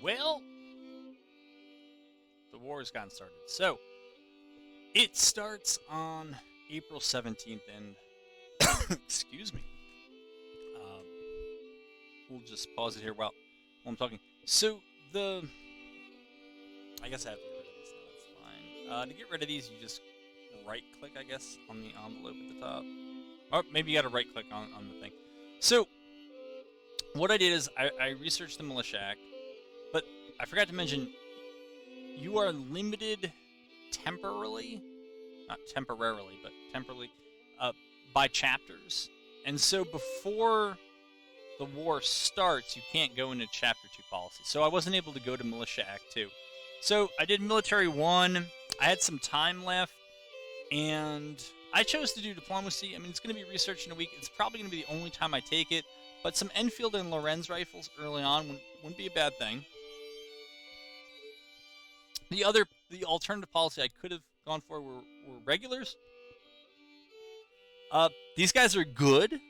Well, the war has gotten started. So, it starts on April 17th, and excuse me. Um, we'll just pause it here while I'm talking. So, I guess I have to get rid of these now. That's fine. To get rid of these, you just right click, I guess, on the envelope at the top. Or maybe you got to right click on the thing. So, what I did is I researched the Militia Act, but I forgot to mention you are limited temporarily, not temporarily, but temporarily, uh, by chapters. And so before the war starts, you can't go into Chapter 2 policy. So I wasn't able to go to Militia Act 2. So I did Military 1. I had some time left, and I chose to do Diplomacy. I mean, it's going to be researched in a week. It's probably going to be the only time I take it. But some Enfield and Lorenz rifles early on wouldn't be a bad thing. The alternative policy I could have gone for were regulars. These guys are good.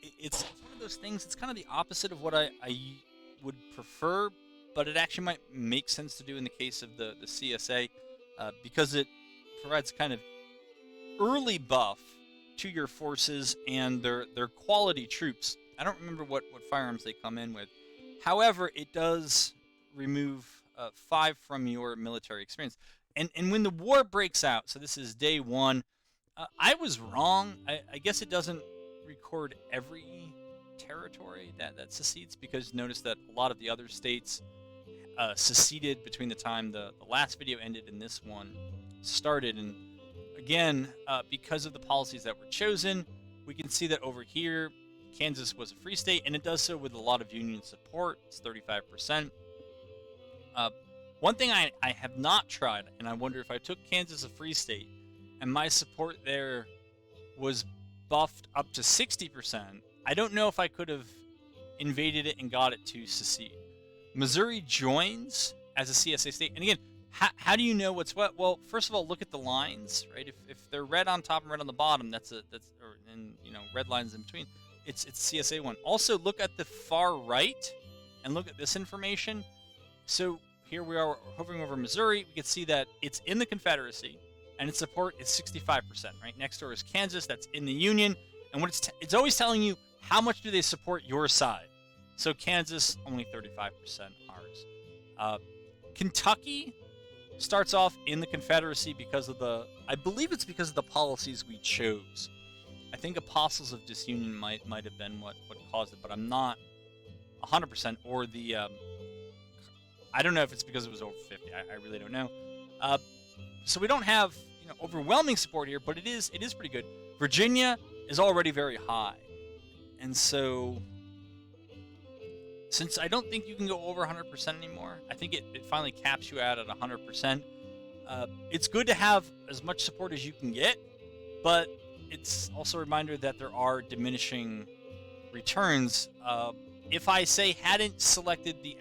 It's one of those things. It's kind of the opposite of what I would prefer, but it actually might make sense to do in the case of the CSA because it provides kind of early buff to your forces and their quality troops. I don't remember what firearms they come in with. However, it does remove 5 from your military experience. And when the war breaks out, so this is day 1, I was wrong. I guess it doesn't record every territory that secedes, because notice that a lot of the other states seceded between the time the last video ended and this one started. And again, because of the policies that were chosen, we can see that over here, Kansas was a free state, and it does so with a lot of Union support. It's 35%. One thing I have not tried, and I wonder if I took Kansas a free state, and my support there was buffed up to 60%, I don't know if I could have invaded it and got it to secede. Missouri joins as a CSA state, and again, how do you know what's what? Well, first of all, look at the lines, right? If they're red on top and red on the bottom, red lines in between, it's CSA 1. Also, look at the far right and look at this information. So here we are hovering over Missouri. We can see that it's in the Confederacy, and its support is 65%. Right next door is Kansas, that's in the Union, and what it's always telling you, how much do they support your side? So Kansas only 35% ours. Kentucky starts off in the Confederacy because of I believe it's because of the policies we chose. I think Apostles of Disunion might have been what caused it, but I'm not 100%. Or I don't know if it's because it was over 50. I really don't know. So we don't have overwhelming support here, but it is pretty good. Virginia is already very high, and so since I don't think you can go over 100% anymore, I think it finally caps you out at 100%. It's good to have as much support as you can get, but it's also a reminder that there are diminishing returns. If I hadn't selected the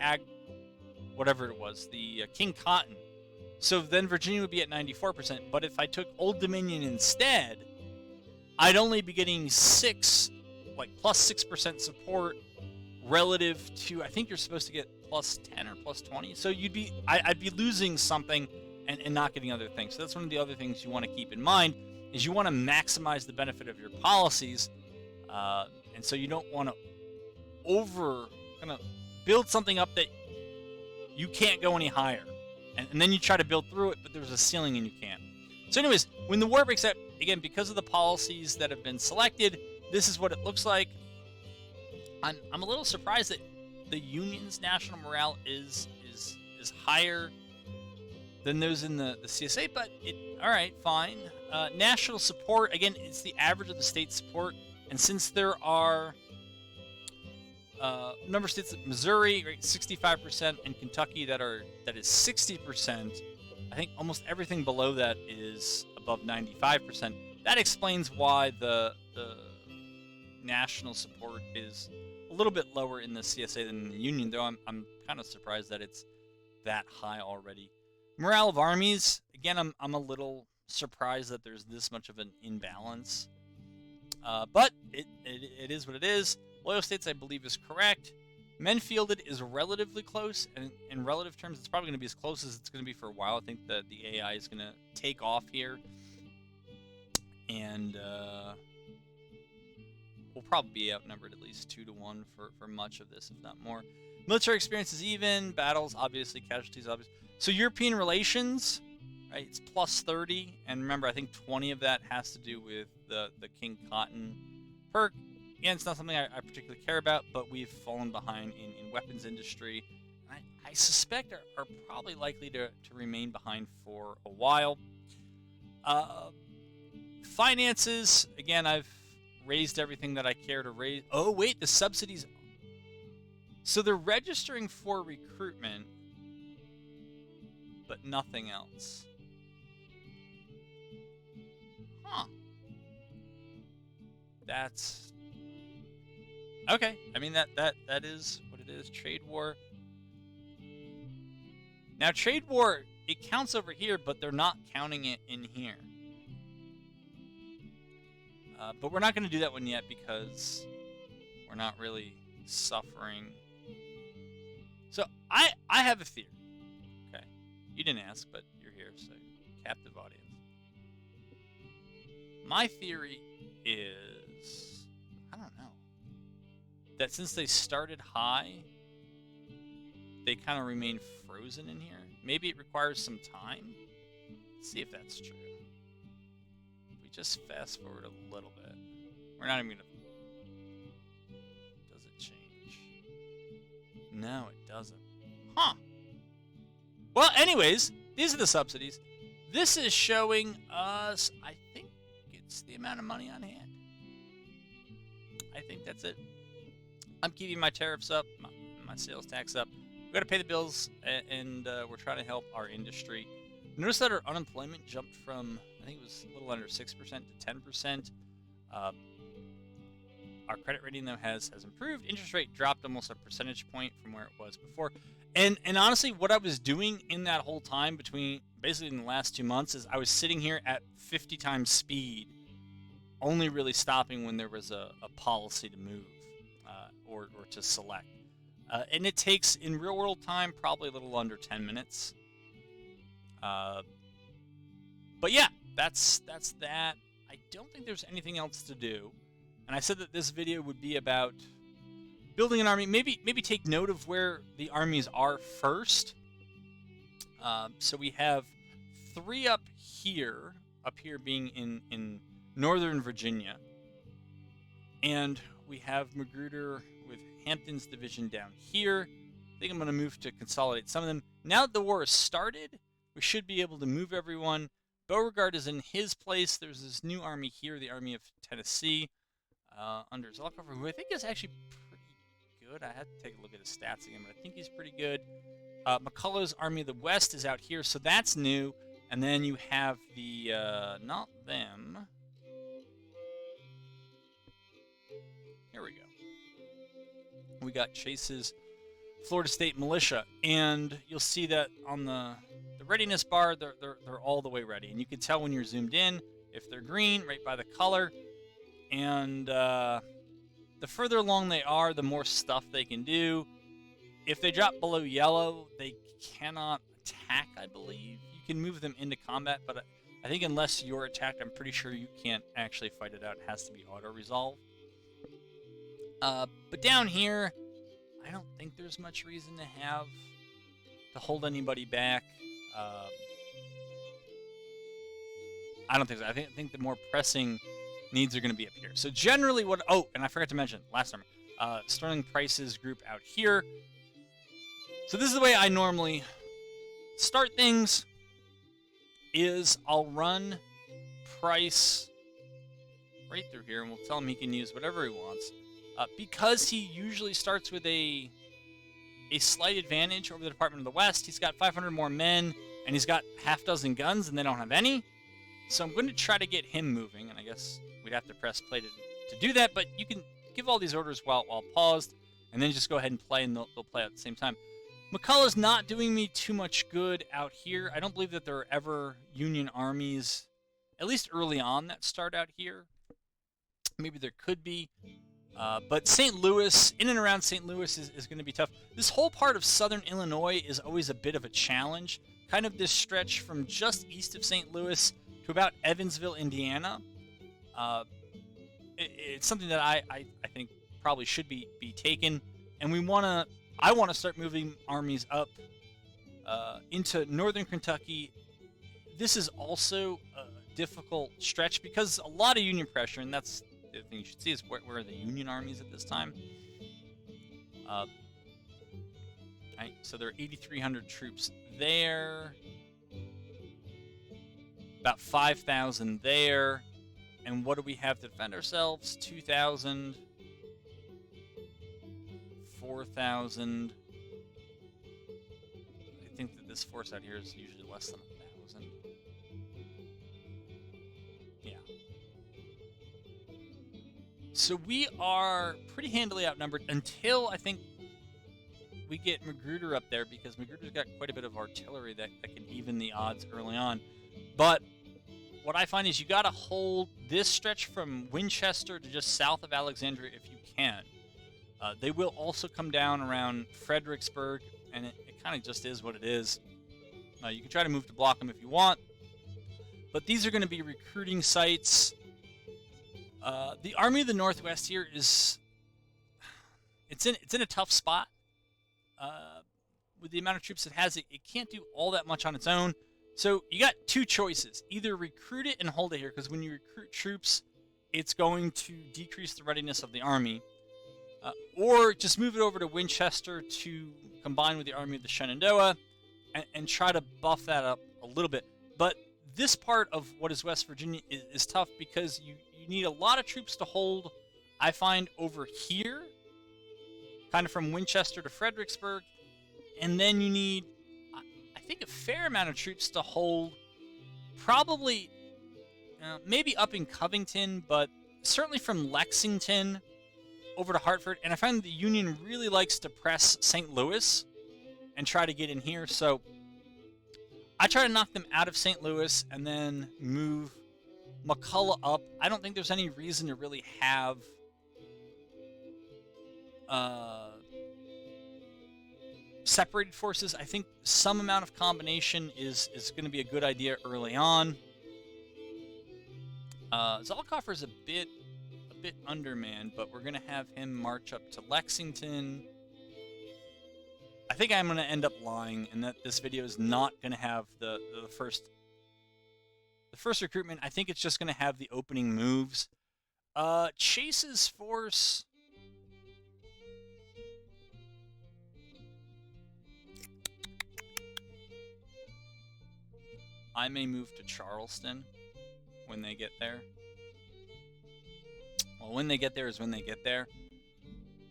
whatever it was, the King Cotton, so then Virginia would be at 94%. But if I took Old Dominion instead, I'd only be getting plus 6% support relative to, I think you're supposed to get plus 10 or plus 20. So I'd be losing something and not getting other things. So that's one of the other things you want to keep in mind, is you want to maximize the benefit of your policies. And so you don't want to build something up that you can't go any higher. And then you try to build through it, but there's a ceiling and you can't. So anyways, when the war breaks out, again, because of the policies that have been selected, this is what it looks like. I'm a little surprised that the Union's national morale is higher than those in the CSA, but all right, fine. National support, again, it's the average of the state support, and since there are number of states like Missouri, right, 65%, and Kentucky that is 60%. I think almost everything below that is above 95%. That explains why the national support is a little bit lower in the CSA than in the Union, though I'm kind of surprised that it's that high already. Morale of armies, again, I'm a little surprised that there's this much of an imbalance, but it is what it is. Loyal states, I believe, is correct. Men fielded is relatively close, and in relative terms, it's probably going to be as close as it's going to be for a while. I think that the AI is going to take off here, and we'll probably be outnumbered at least 2-1 for much of this, if not more. Military experience is even. Battles, obviously. Casualties, obviously. So European relations, right? It's plus 30, and remember, I think 20 of that has to do with the King Cotton perk. Again, it's not something I particularly care about, but we've fallen behind in weapons industry. I suspect are probably likely to remain behind for a while. Finances, again, I've raised everything that I care to raise. Oh, wait, the subsidies. So they're registering for recruitment, but nothing else. Huh. That's... okay. I mean, that is what it is. Trade war. Now, trade war, it counts over here, but they're not counting it in here. But we're not going to do that one yet because we're not really suffering. So I have a theory. Okay, you didn't ask, but you're here, so captive audience. My theory is, I don't know, that since they started high, they kind of remain frozen in here. Maybe it requires some time. Let's see if that's true. Just fast forward a little bit. We're not even gonna... does it change? No, it doesn't. Huh. Well, anyways, these are the subsidies. This is showing us, I think it's the amount of money on hand. I think that's it. I'm keeping my tariffs up, my sales tax up. We gotta pay the bills, and we're trying to help our industry. Notice that our unemployment jumped from, I think it was a little under 6% to 10%. Our credit rating, though, has improved. Interest rate dropped almost a percentage point from where it was before. And honestly, what I was doing in that whole time between, basically in the last 2 months, is I was sitting here at 50 times speed, only really stopping when there was a policy to move or to select. And it takes, in real-world time, probably a little under 10 minutes. But yeah, that's that. I don't think there's anything else to do. And I said that this video would be about building an army. Maybe take note of where the armies are first. So we have 3 up here being in Northern Virginia. And we have Magruder with Hampton's division down here. I think I'm going to move to consolidate some of them. Now that the war has started, we should be able to move everyone. Beauregard is in his place. There's this new army here, the Army of Tennessee, under Zolkover, who I think is actually pretty good. I had to take a look at his stats again, but I think he's pretty good. McCullough's Army of the West is out here, so that's new. And then you have the, not them. Here we go. We got Chase's Florida State Militia, and you'll see that on the readiness bar, they're all the way ready, and you can tell when you're zoomed in if they're green right by the color. And the further along they are, the more stuff they can do. If they drop below yellow, they cannot attack, I believe. You can move them into combat, but I think unless you're attacked, I'm pretty sure you can't actually fight it out. It has to be auto-resolve. But down here, I don't think there's much reason to hold anybody back. I don't think so. I think the more pressing needs are going to be up here. So generally what... oh, and I forgot to mention, last number. Sterling Price's group out here. So this is the way I normally start things, is I'll run Price right through here, and we'll tell him he can use whatever he wants. Because he usually starts with a slight advantage over the Department of the West, he's got 500 more men, and he's got half dozen guns, and they don't have any. So I'm going to try to get him moving, and I guess we'd have to press play to do that, but you can give all these orders while paused, and then just go ahead and play, and they'll play at the same time. McCullough's not doing me too much good out here. I don't believe that there are ever Union armies, at least early on, that start out here. Maybe there could be. But St. Louis, in and around St. Louis, is going to be tough. This whole part of southern Illinois is always a bit of a challenge. Kind of this stretch from just east of St. Louis to about Evansville, Indiana. It's something that I think probably should be taken. And I want to start moving armies up into northern Kentucky. This is also a difficult stretch because a lot of Union pressure, and that's the thing you should see is where are the Union armies at this time. Right, so there are 8,300 troops there, about 5,000 there, and what do we have to defend ourselves? 2,000, 4,000. I think that this force out here is usually less than 1,000. Yeah. So we are pretty handily outnumbered until I think we get Magruder up there, because Magruder's got quite a bit of artillery that can even the odds early on. But what I find is you got to hold this stretch from Winchester to just south of Alexandria if you can. They will also come down around Fredericksburg, and it kind of just is what it is. You can try to move to block them if you want, but these are going to be recruiting sites. The Army of the Northwest here it's in a tough spot. With the amount of troops it has, it can't do all that much on its own. So you got two choices. Either recruit it and hold it here, because when you recruit troops, it's going to decrease the readiness of the army. Or just move it over to Winchester to combine with the Army of the Shenandoah and try to buff that up a little bit. But this part of what is West Virginia is tough because you need a lot of troops to hold, I find, over here, kind of from Winchester to Fredericksburg. And then you need, I think, a fair amount of troops to hold, probably, maybe up in Covington, but certainly from Lexington over to Hartford. And I find the Union really likes to press St. Louis and try to get in here. So I try to knock them out of St. Louis and then move McCullough up. I don't think there's any reason to really have separated forces. I think some amount of combination is going to be a good idea early on. Zollicoffer is a bit undermanned, but we're going to have him march up to Lexington. I think I'm going to end up lying, and that this video is not going to have the first recruitment. I think it's just going to have the opening moves. Chase's force. I may move to Charleston when they get there. Well, when they get there is when they get there.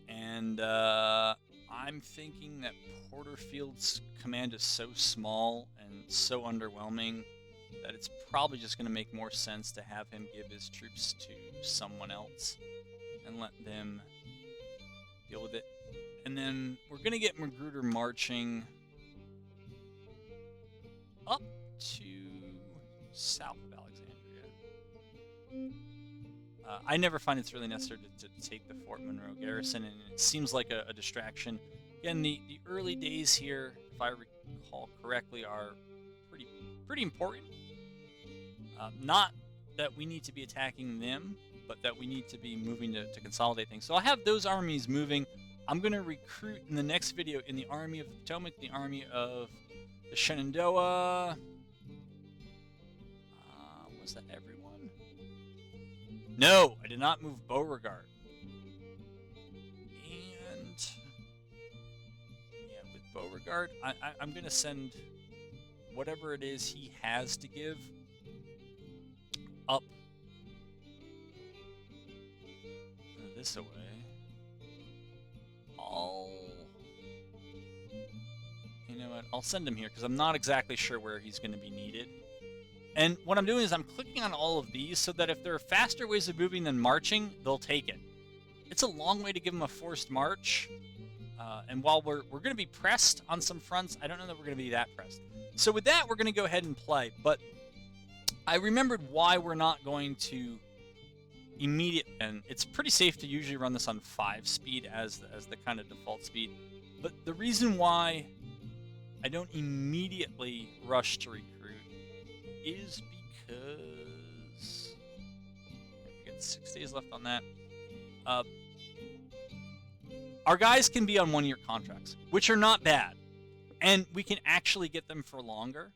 And I'm thinking that Porterfield's command is so small and so underwhelming that it's probably just going to make more sense to have him give his troops to someone else and let them deal with it. And then we're going to get Magruder marching up to south of Alexandria. I never find it's really necessary to take the Fort Monroe garrison, and it seems like a distraction. Again, the early days here, if I recall correctly, are pretty important. Not that we need to be attacking them, but that we need to be moving to consolidate things. So I have those armies moving. I'm going to recruit in the next video in the Army of the Potomac, the Army of the Shenandoah. Was that everyone? No, I did not move Beauregard. And yeah, with Beauregard, I'm going to send whatever it is he has to give up this away. You know what? I'll send him here because I'm not exactly sure where he's going to be needed. And what I'm doing is I'm clicking on all of these so that if there are faster ways of moving than marching, they'll take it. It's a long way to give them a forced march. And while we're going to be pressed on some fronts, I don't know that we're going to be that pressed. So with that, we're going to go ahead and play. But I remembered why we're not going to immediate, and it's pretty safe to usually run this on 5 speed as the kind of default speed. But the reason why I don't immediately rush to recruit is because we got 6 days left on that. Our guys can be on 1-year contracts, which are not bad, and we can actually get them for longer.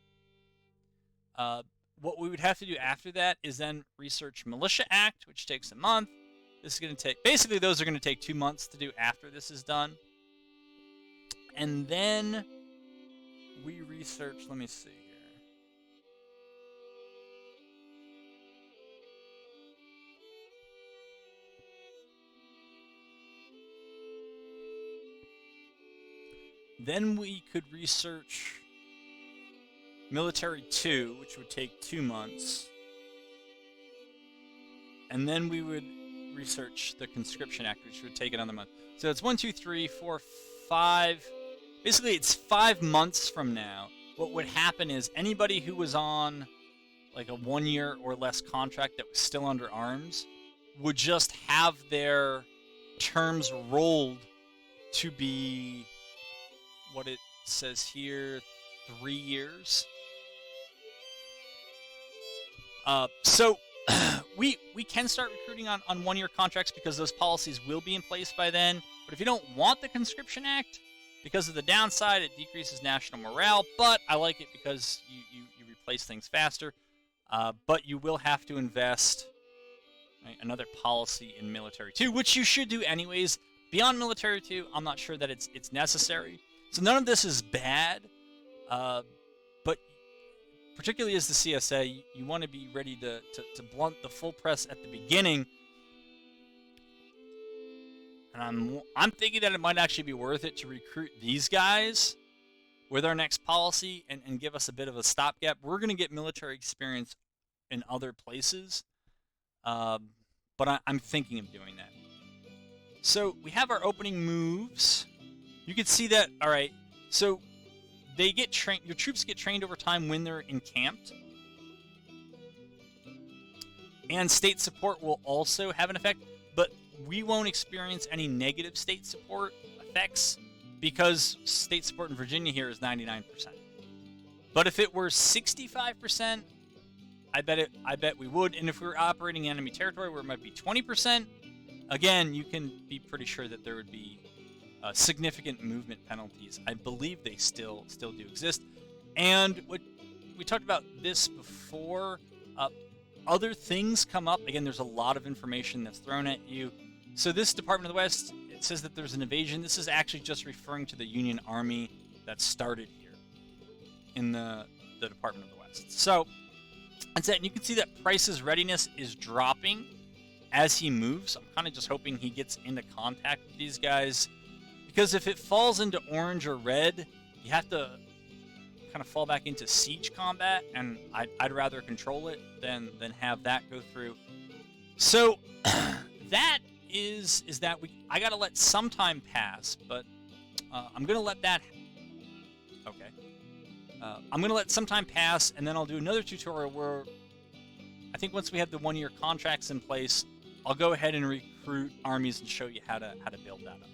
What we would have to do after that is then research Militia Act, which takes a month. This is going to take, basically those are going to take 2 months to do after this is done. And then we research, let me see here. Then we could research Military 2, which would take 2 months. And then we would research the Conscription Act, which would take another month. So it's 1, 2, 3, 4, 5. Basically, it's 5 months from now. What would happen is anybody who was on like a 1-year or less contract that was still under arms would just have their terms rolled to be what it says here, 3 years. So we can start recruiting on 1-year contracts because those policies will be in place by then. But if you don't want the Conscription Act, because of the downside, it decreases national morale. But I like it because you replace things faster. But you will have to invest another policy in Military 2, which you should do anyways. Beyond Military 2, I'm not sure that it's necessary. So none of this is bad. But particularly as the CSA, you want to be ready to blunt the full press at the beginning. And I'm thinking that it might actually be worth it to recruit these guys with our next policy and give us a bit of a stopgap. We're going to get military experience in other places, but I'm thinking of doing that. So we have our opening moves. You can see that, all right, so they get trained. Your troops get trained over time when they're encamped. And state support will also have an effect, but we won't experience any negative state support effects because state support in Virginia here is 99%. But if it were 65%, I bet we would. And if we were operating in enemy territory where it might be 20%, again, you can be pretty sure that there would be significant movement penalties. I believe they still do exist. And what we talked about this before, other things come up. Again, there's a lot of information that's thrown at you. So this Department of the West, it says that there's an invasion. This is actually just referring to the Union Army that started here in the Department of the West. So that's it. And you can see that Price's readiness is dropping as he moves. I'm kind of just hoping he gets into contact with these guys, because if it falls into orange or red, you have to kind of fall back into siege combat, and I'd rather control it than have that go through. So that is that I gotta let some time pass, but I'm gonna let that. Okay. I'm gonna let some time pass, and then I'll do another tutorial where I think once we have the 1-year contracts in place, I'll go ahead and recruit armies and show you how to build that up.